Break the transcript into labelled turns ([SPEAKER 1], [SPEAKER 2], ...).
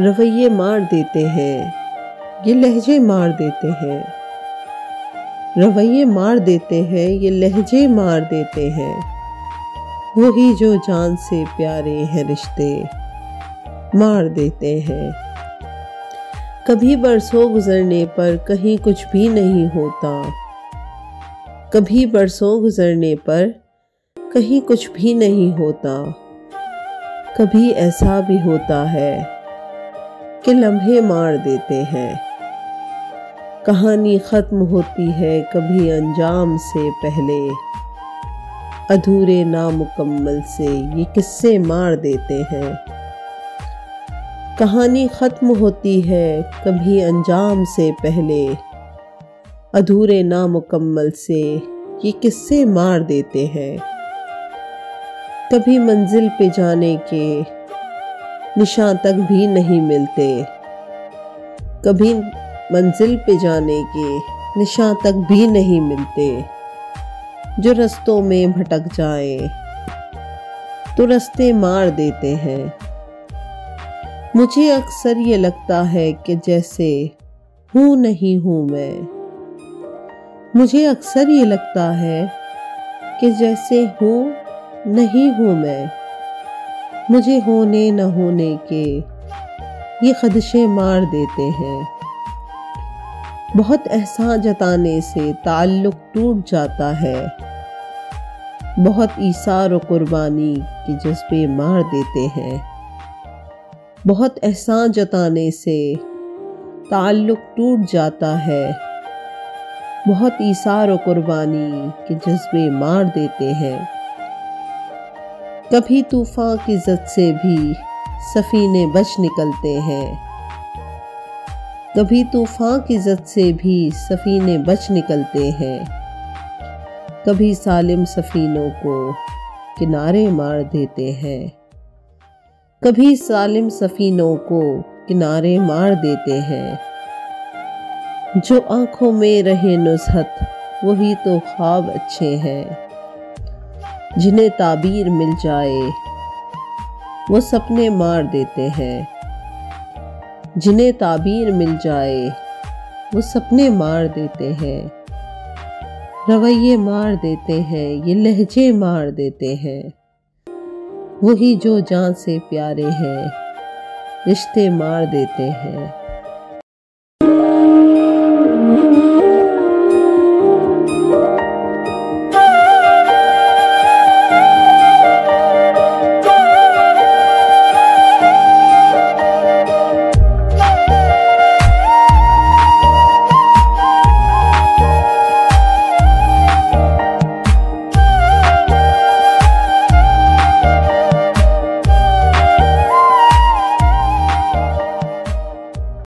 [SPEAKER 1] रवैये मार देते हैं, ये लहजे मार देते हैं। रवैये मार देते हैं, ये लहजे मार देते हैं। वही जो जान से प्यारे हैं रिश्ते मार देते हैं। कभी बरसों गुजरने पर कहीं कुछ भी नहीं होता। कभी बरसों गुजरने पर कहीं कुछ भी नहीं होता। कभी ऐसा भी होता है कि लम्हे मार देते हैं। कहानी ख़त्म होती है कभी अंजाम से पहले। अधूरे नामुकम्मल से ये किस्से मार देते हैं। कहानी ख़त्म होती है कभी अंजाम से पहले। अधूरे नामुकम्मल से ये किस्से मार देते हैं। कभी मंजिल पे जाने के निशान तक भी नहीं मिलते। कभी मंजिल पे जाने के निशान तक भी नहीं मिलते। जो रास्तों में भटक जाए तो रास्ते मार देते हैं। मुझे अक्सर ये लगता है कि जैसे हूँ नहीं हूँ मैं। मुझे अक्सर ये लगता है कि जैसे हूँ नहीं हूँ मैं। मुझे होने न होने के ये खदशे मार देते हैं। बहुत एहसान जताने से ताल्लुक टूट जाता है। बहुत ईसार और कुर्बानी के जज्बे मार देते हैं। बहुत एहसान जताने से ताल्लुक टूट जाता है। बहुत ईसार और कुर्बानी के जज्बे मार देते हैं। कभी तूफान की जद से भी सफीने बच निकलते हैं। कभी तूफान की जद से भी सफीने बच निकलते हैं। कभी सालिम सफीनों को किनारे मार देते हैं। कभी सालिम सफीनों को किनारे मार देते हैं। जो आंखों में रहे नुज़हत वही तो ख्वाब अच्छे हैं। जिन्हें ताबीर मिल जाए वो सपने मार देते हैं। जिन्हें ताबीर मिल जाए वो सपने मार देते हैं। रवैये मार देते हैं, ये लहजे मार देते हैं। वही जो जान से प्यारे हैं रिश्ते मार देते हैं।